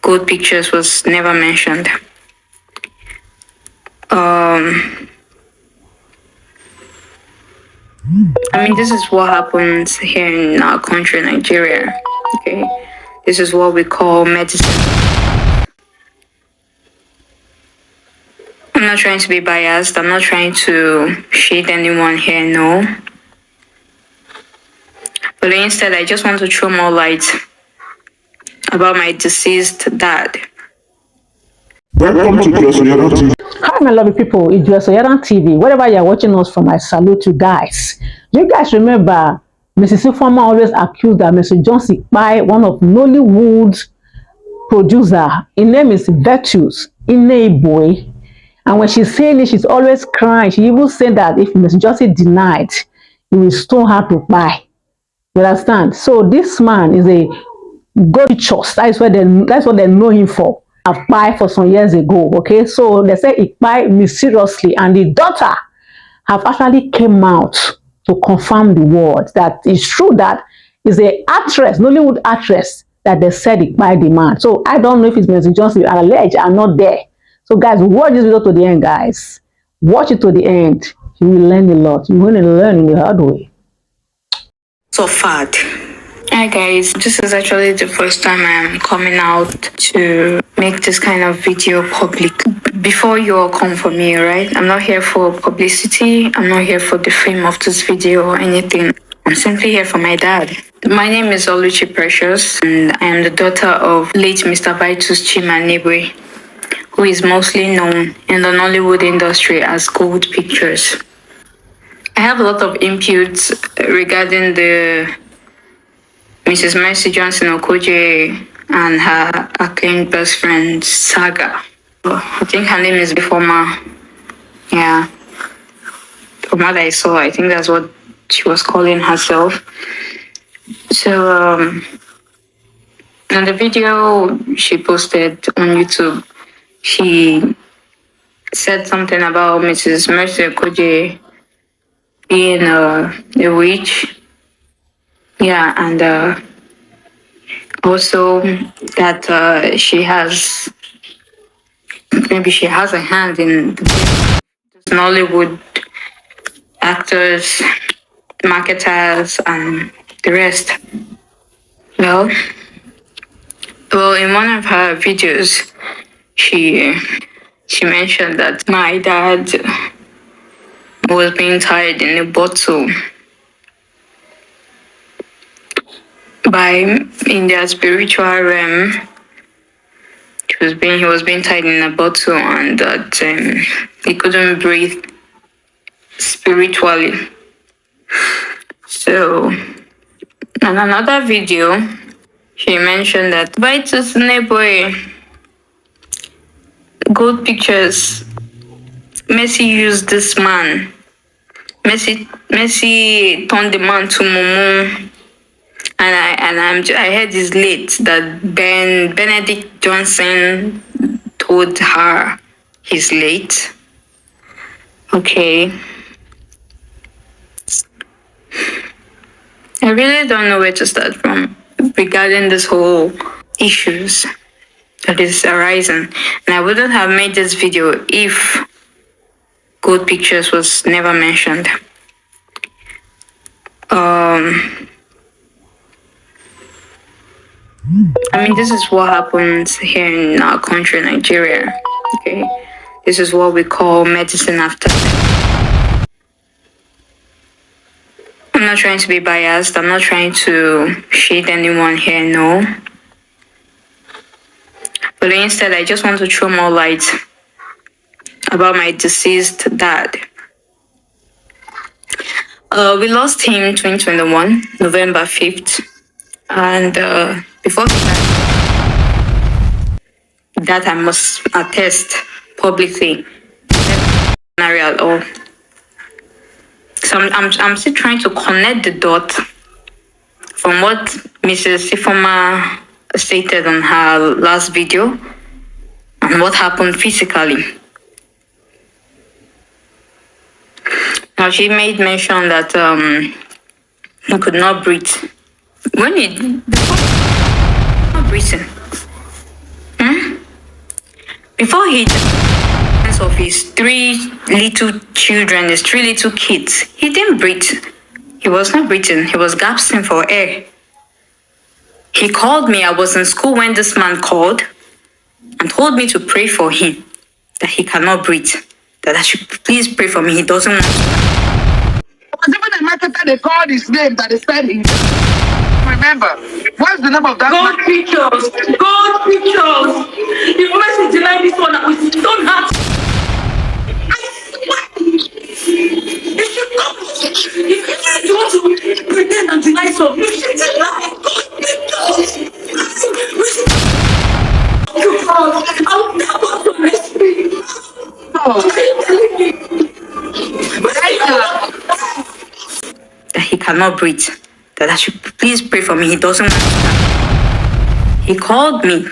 good pictures was never mentioned. I mean, this is what happens here in our country, Nigeria. Okay, this is what we call medicine. I'm not trying to be biased. I'm not trying to shade anyone here, no. But instead, I just want to throw more light about my deceased dad. Welcome to Josoyaran TV. Hi, my lovely people. It's Josoyaran TV. Wherever you're watching us from, I salute you guys. You guys remember Mrs. Ifeoma always accused that Mr. John Kpai, one of Nollywood's producer, his name is Vitus, Nnebue. And when she's saying it, she's always crying. She even said that if Mr. Johnson denied, he will stone her to buy. You understand? So this man is a good trust. That's what they know him for. I've buy for some years ago. Okay, so they say he buy mysteriously, and the daughter have actually came out to confirm the word that it's true that is a actress, Nollywood actress, that they said he buy the man. So I don't know if it's Mr. Johnson alleged are not there. So guys, watch this video to the end, guys. Watch it to the end. You will learn a lot. You're going to learn in the hard way. So fad. Hi guys, this is actually the first time I'm coming out to make this kind of video public. Before you all come for me, right? I'm not here for publicity. I'm not here for the fame of this video or anything. I'm simply here for my dad. My name is Oluchi Precious, and I am the daughter of late Mr. Vitus Nnebue, who is mostly known in the Nollywood industry as Gold Pictures. I have a lot of inputs regarding the Mrs. Mercy Johnson Okoje and her acclaimed best friend saga. I think her name is Ifeoma. Yeah. From what I saw, I think that's what she was calling herself. So, in the video she posted on YouTube, she said something about Mrs. Mercy Okoje being a witch. Yeah, and also that she has a hand in the Nollywood actors, marketers, and the rest. Well, in one of her videos, she mentioned that my dad was being tied in a bottle in their spiritual realm. He was being tied in a bottle, and that he couldn't breathe spiritually. So, in another video, she mentioned that Vitus Nnebue, Good Pictures, Messi used this man. Messi turned the man to Mumu. And I heard this late that Benedict Johnson told her he's late. Okay. I really don't know where to start from regarding this whole issues that is arising. And I wouldn't have made this video if Good Pictures was never mentioned. I mean, this is what happens here in our country, Nigeria. Okay, this is what we call medicine after death. I'm not trying to be biased. I'm not trying to shade anyone here, no. But instead, I just want to throw more light about my deceased dad. We lost him 2021, November 5th. And before that, I must attest publicly at all. So I'm still trying to connect the dot from what Mrs. Ifeoma stated on her last video and what happened physically. Now she made mention that he could not breathe. When he not breathing. Before he of his three little children, his three little kids, he didn't breathe. He was not breathing. He was gasping for air. He called me. I was in school when this man called and told me to pray for him, that he cannot breathe, that I should please pray for me. He doesn't want to. Was even a marketer, they called his name that they said he. Remember, what's the name of that? God pictures. God pictures. The moment he denied this one, I was so hurt. You should come. If you want to pretend and deny something, you should deny God pictures. I'll never forget you. That he cannot breathe. That I should please pray for me. He doesn't want to. He called me.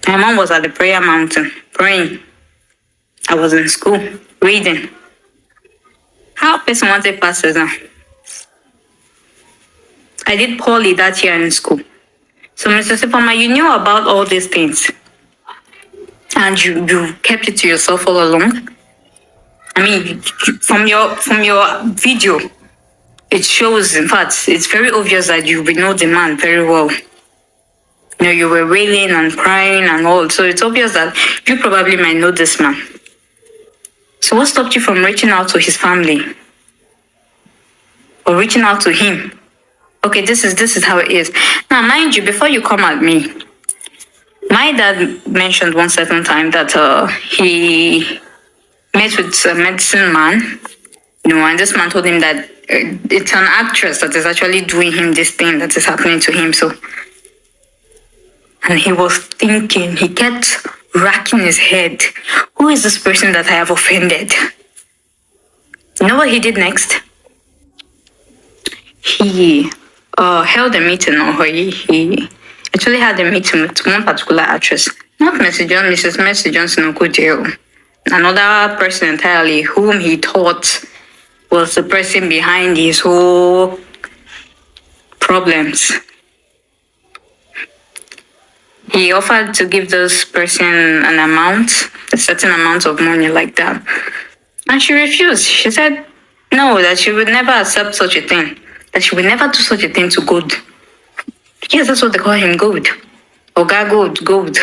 My mom was at the prayer mountain praying. I was in school reading. How a person wants to pass now? I did poorly that year in school. So, Mr. Sipama, you knew about all these things. And you kept it to yourself all along. I mean, from your video, it shows, in fact, it's very obvious that you know the man very well. You know, you were wailing and crying and all. So it's obvious that you probably might know this man. So what stopped you from reaching out to his family? Or reaching out to him? Okay, this is how it is. Now, mind you, before you come at me, my dad mentioned one certain time that he met with a medicine man, you know, and this man told him that it's an actress that is actually doing him this thing that is happening to him. So, and he was thinking, he kept racking his head. Who is this person that I have offended? You know what he did next? He held a meeting, or he actually had a meeting with one particular actress, not Mrs. Mercy Johnson Okudeo, another person entirely whom he thought was the person behind his whole problems. He offered to give this person an amount, a certain amount of money like that. And she refused. She said no, that she would never accept such a thing. That she would never do such a thing to God. Yes, that's what they call him, God. Oga God.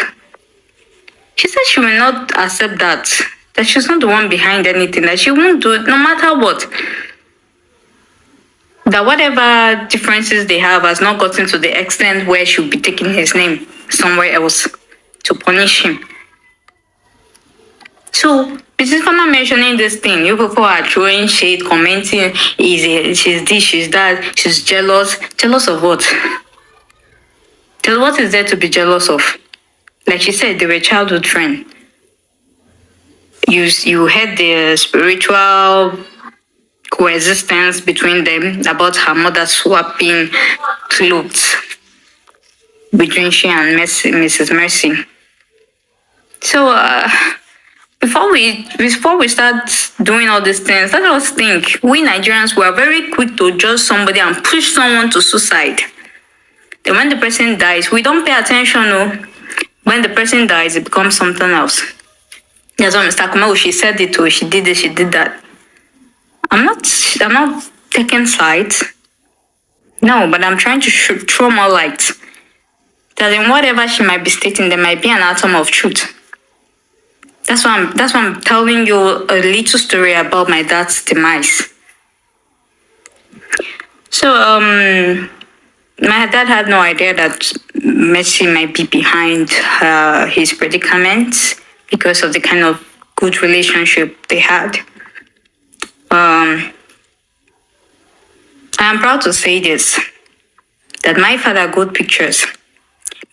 She said she will not accept that. That she's not the one behind anything. That she won't do it no matter what. That whatever differences they have has not gotten to the extent where she'll be taking his name somewhere else to punish him. So, Mrs. Fama mentioning this thing, you people are throwing shade, commenting, she's this, she's that, she's jealous. Jealous of what? Tell what is there to be jealous of? Like she said, they were childhood friends. You heard the spiritual coexistence between them about her mother swapping clothes between she and Mrs. Mercy. So before we start doing all these things, let us think. We Nigerians were very quick to judge somebody and push someone to suicide. Then when the person dies, we don't pay attention. No, when the person dies, it becomes something else. That's why Mr. Kumau, she said it too. She did this, she did that. I'm not taking sides. No, but I'm trying to throw more light. That in whatever she might be stating, there might be an atom of truth. That's why I'm telling you a little story about my dad's demise. So my dad had no idea that Mercy might be behind his predicament because of the kind of good relationship they had. I am proud to say this, that my father, Good Pictures,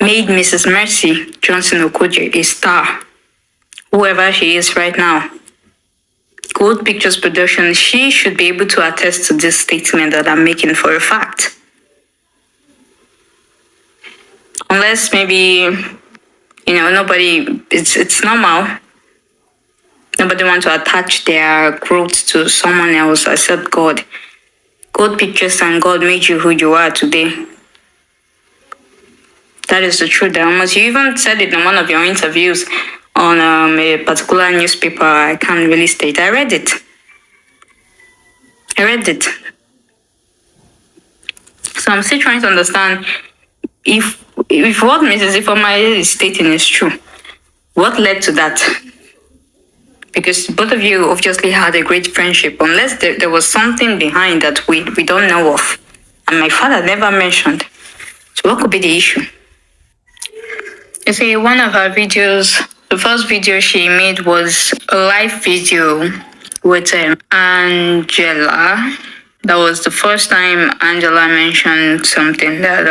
made Mrs. Mercy Johnson Okoje a star, whoever she is right now. Good Pictures Production, she should be able to attest to this statement that I'm making for a fact. Unless maybe, nobody, it's normal. Nobody wants to attach their growth to someone else except God. God Pictures and God made you who you are today. That is the truth. Almost you even said it in one of your interviews on a particular newspaper. I can't really state. I read it. So I'm still trying to understand if what Mrs. Ifoma is stating is true. What led to that? Because both of you obviously had a great friendship, unless there was something behind that we don't know of. And my father never mentioned. So what could be the issue? You see, one of her videos, the first video she made was a live video with Angela. That was the first time Angela mentioned something that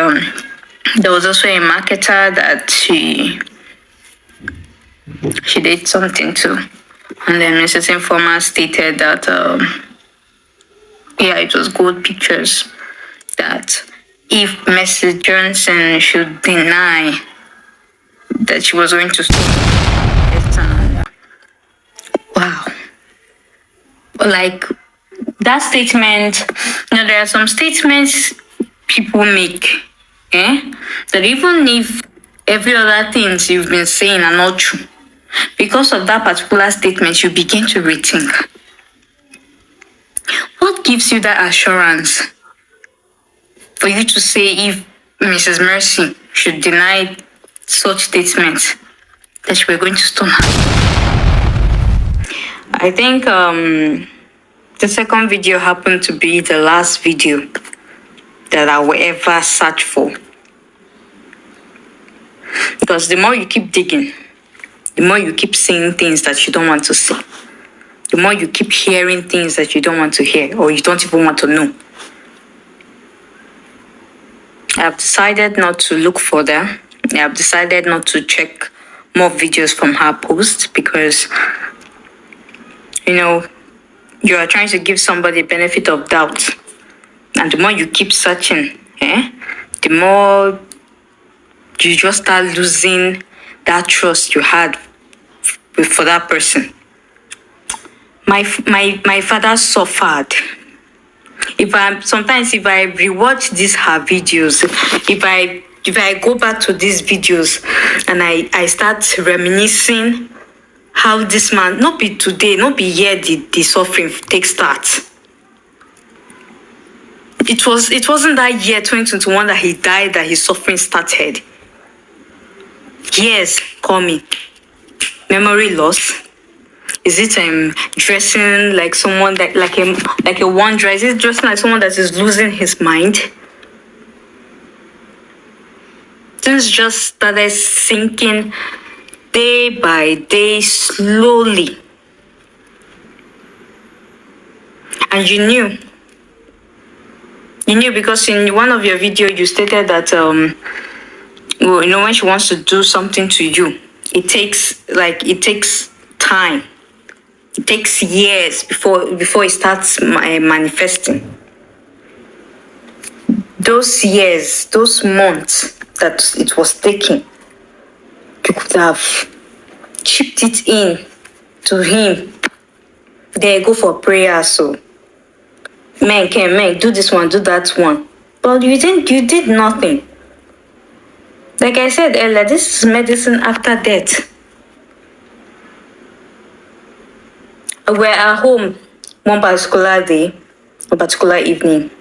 there was also a marketer that she did something to. And then Mrs. Informer stated that, it was good pictures. That if Mrs. Johnson should deny that she was going to stop, wow. Like, that statement, there are some statements people make, that even if every other things you've been saying are not true, because of that particular statement, you begin to rethink. What gives you that assurance for you to say if Mrs. Mercy should deny such statements that you were going to stone her? I think the second video happened to be the last video that I will ever search for. Because the more you keep digging, the more you keep seeing things that you don't want to see. The more you keep hearing things that you don't want to hear or you don't even want to know. I've decided not to look further. I've decided not to check more videos from her posts because, you are trying to give somebody benefit of doubt. And the more you keep searching, the more you just start losing that trust you had for that person. My father suffered. If I rewatch these her videos, if I go back to these videos and I start reminiscing how this man, not be today, not be here, the suffering take start. It wasn't that year 2021 that he died that his suffering started. Yes, call me. Memory loss. Is it dressing like someone that like a wanderer? Is it dressing like someone that is losing his mind? Things just started sinking day by day, slowly. And you knew because in one of your videos you stated that when she wants to do something to you, it takes time. It takes years before it starts manifesting. Those years, those months that it was taking, you could have chipped it in to him. There, go for prayer, so man, do this one, do that one. But you did nothing. Like I said earlier, this is medicine after death. We're at home one particular day, a particular evening.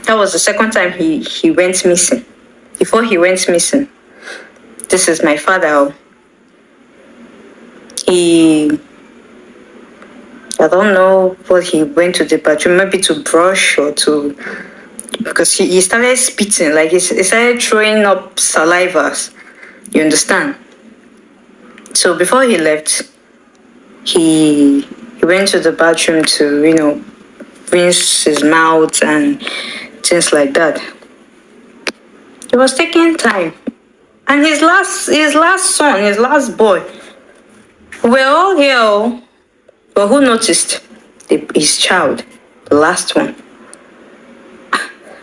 That was the second time he went missing. Before he went missing, this is my father. I don't know what he went to the bathroom, maybe to brush or because he started spitting, like he started throwing up salivas. You understand? So before he left, he went to the bathroom to, rinse his mouth and things like that. It was taking time. And his last son, his last boy, we're all here. But who noticed? His child, the last one.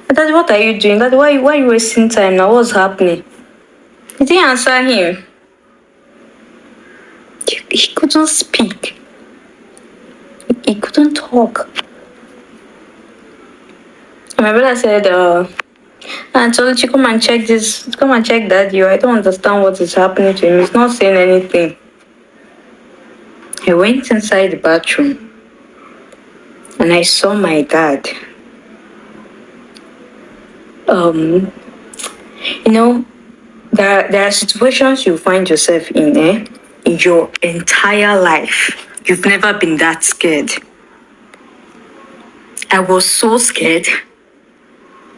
Daddy, what are you doing? Daddy, why are you wasting time now? What's happening? He didn't answer him. He couldn't speak. He couldn't talk. My brother said And so she come and check this, come and check that I don't understand what is happening to him. He's not saying anything. I went inside the bathroom and I saw my dad. You know, there are situations you find yourself in, in your entire life. You've never been that scared. I was so scared.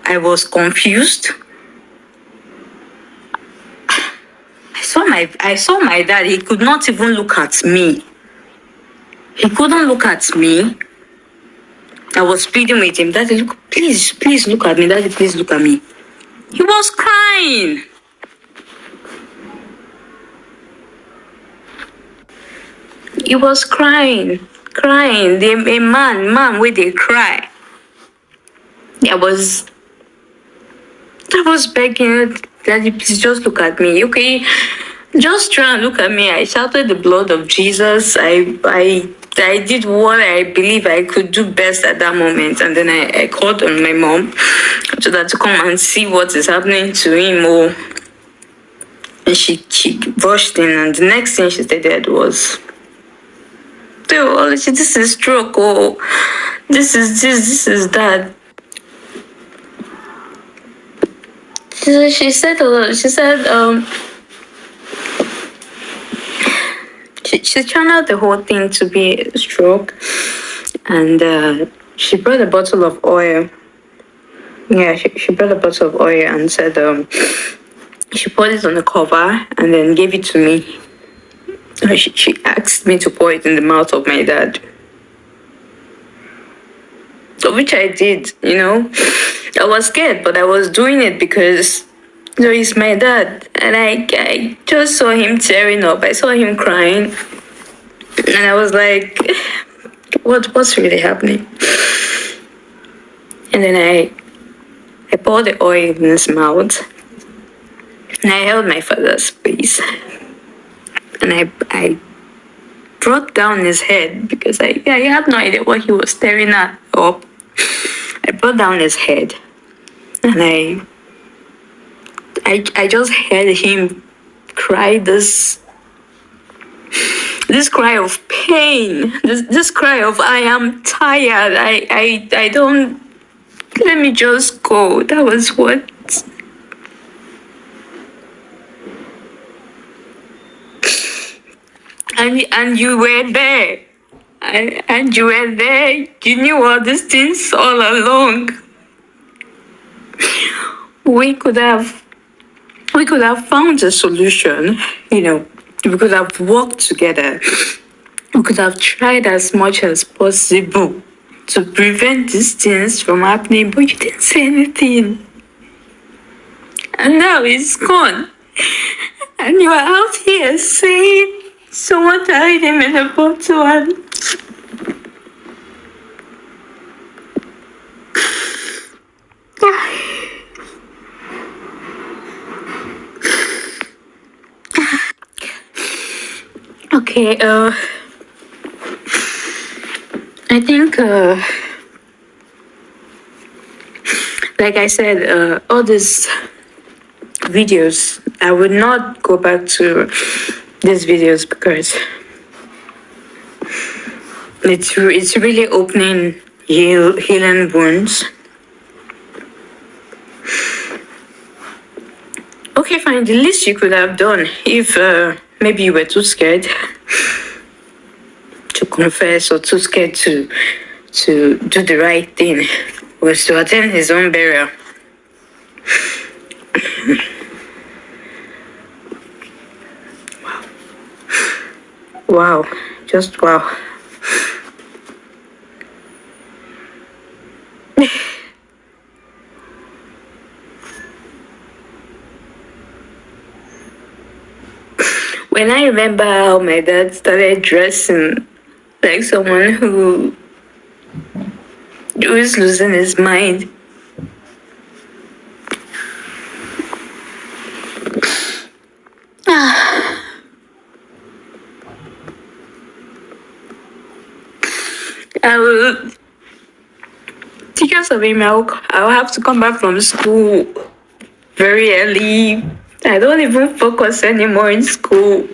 I was confused. I saw my dad. He could not even look at me. He couldn't look at me. I was pleading with him, Daddy, look, please look at me. Daddy, please look at me. He was crying. He was crying. A man where they cry. I was begging, Daddy, please just look at me. Okay, just try and look at me. I shouted the blood of Jesus. I did what I believe I could do best at that moment. And then I called on my mom so that to come and see what is happening to him. And she rushed in, and the next thing she said was, this is stroke. Oh, this is that. She said, she channeled the whole thing to be a stroke, and she brought a bottle of oil. Yeah, she brought a bottle of oil and said, she poured it on the cover and then gave it to me. She asked me to pour it in the mouth of my dad. So which I did, I was scared, but I was doing it because, he's my dad. And I just saw him tearing up. I saw him crying. And I was like, what's really happening? And then I poured the oil in his mouth. And I held my father's face. And I brought down his head because I had no idea what he was staring at up. I brought down his head and I just heard him cry this cry of pain, this cry of I am tired, I don't, let me just go. That was what. And you were there. And you were there. You knew all these things all along. We could have found a solution, We could have worked together. We could have tried as much as possible to prevent these things from happening, but you didn't say anything. And now it's gone. And you are out here saying someone tied him in a bottle and okay, I think, like I said, all these videos, I would not go back to these videos because it's really opening healing wounds. Okay, fine. The least you could have done, if maybe you were too scared to confess or too scared to do the right thing, was to attend his own burial. Wow, just wow. When I remember how my dad started dressing like someone who is losing his mind. I will, because of him, I'll have to come back from school very early. I don't even focus anymore in school.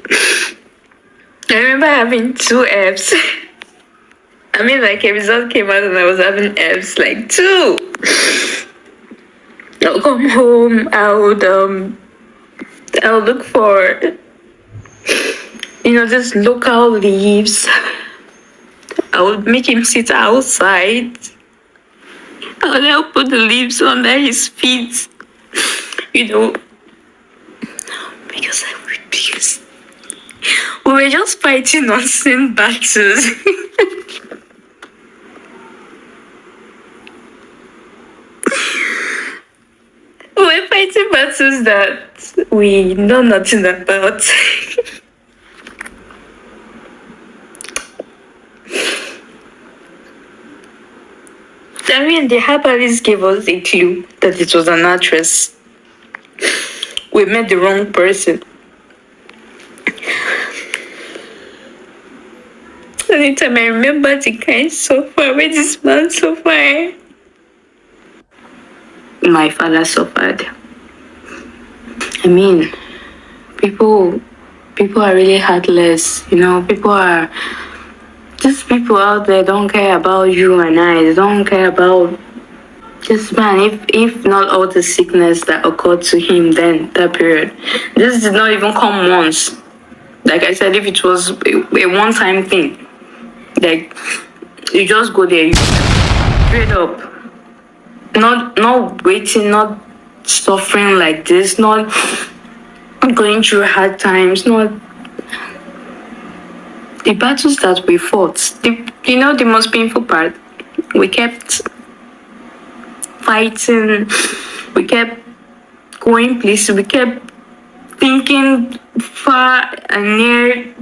I remember having 2 Fs. I mean, like a result came out and I was having Fs, like 2. I'll come home, I'll look for, just local leaves. I would make him sit outside. I would help put the leaves under his feet. Because we were just fighting unseen battles. We were fighting battles that we know nothing about. I mean, the herbalist gave us a clue that it was an actress. We met the wrong person. Anytime I remember the kind suffer, where this man suffered, my father suffered. I mean, people are really heartless. People out there don't care about you and I. They don't care about this man. If not all the sickness that occurred to him then, that period. This did not even come once. Like I said, if it was a one-time thing, like you just go there, straight up. Not waiting, not suffering like this, not going through hard times, not the battles that we fought. The most painful part, we kept fighting, we kept going places, we kept thinking far and near,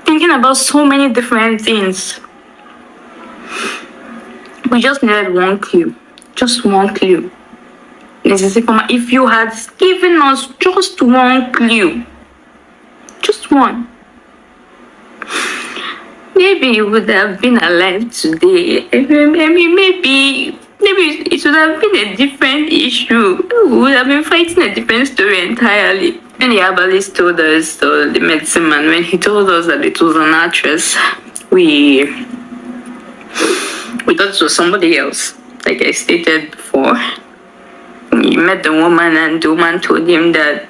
thinking about so many different things. We just needed one clue. Just one clue. If you had given us just one clue, just one, maybe you would have been alive today. I mean, maybe it would have been a different issue. We would have been fighting a different story entirely. When the herbalist told us, so the medicine man, when he told us that it was an actress, we thought it was somebody else. Like I stated before, he met the woman and the woman told him that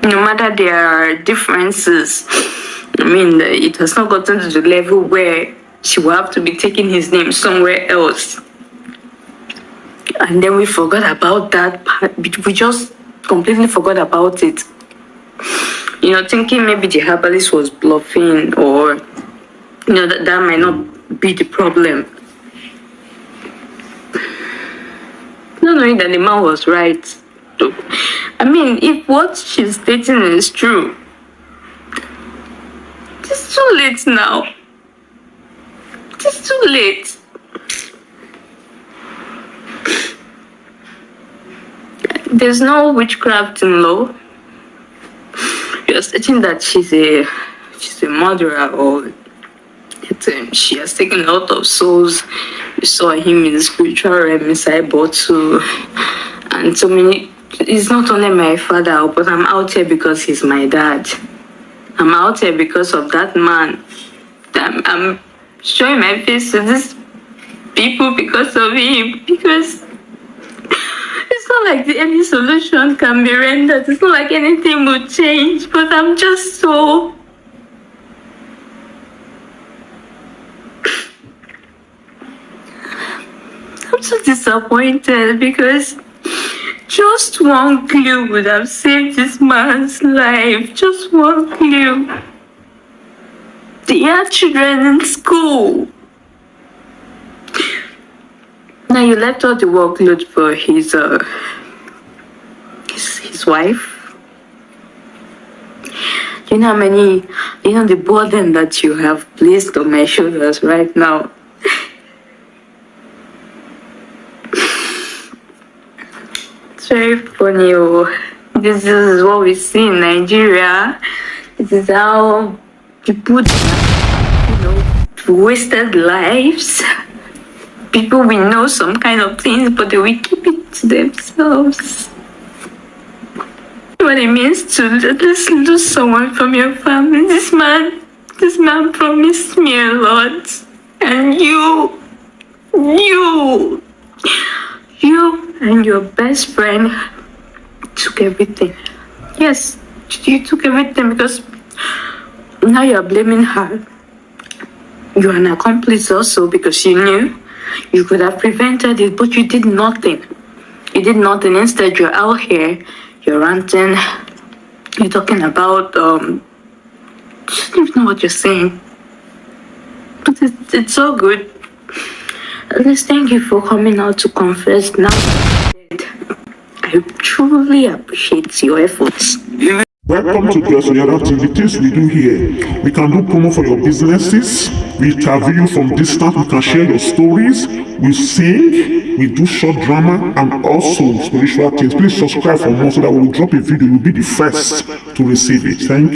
no matter their differences, I mean, it has not gotten to the level where she will have to be taking his name somewhere else. And then we forgot about that part. We just completely forgot about it. Thinking maybe the herbalist was bluffing or, that might not be the problem. Not knowing that the man was right. I mean, if what she's stating is true, it's too late now. It's too late. There's no witchcraft in law. You're stating that she's a murderer or she has taken a lot of souls. We saw him in the spiritual realm inside bottle. And so many. It's not only my father, but I'm out here because he's my dad. I'm out here because of that man. I'm showing my face to these people because of him. Because it's not like any solution can be rendered. It's not like anything will change. But I'm just so... I'm so disappointed because just one clue would have saved this man's life. Just one clue. He had children in school. Now you left all the workload for his wife. You know how many, the burden that you have placed on my shoulders right now. It's very funny. This is what we see in Nigeria. This is how people, wasted lives. people will know some kind of things, but they will keep it to themselves. What it means to just lose someone from your family. This man promised me a lot, and you and your best friend took everything. Yes, you took everything, because now you're blaming her. You're an accomplice also, because you knew you could have prevented it, but you did nothing. You did nothing. Instead, you're out here, you're ranting, you're talking about, I don't even know what you're saying. But it's so good. At least thank you for coming out to confess now. I truly appreciate your efforts. Welcome to Soyara TV. The things we do here, we can do promo for your businesses, we interview you from distance, we can share your stories, we sing, we do short drama, and also spiritual things. Please subscribe for more so that when we drop a video, you'll be the first to receive it. Thank you.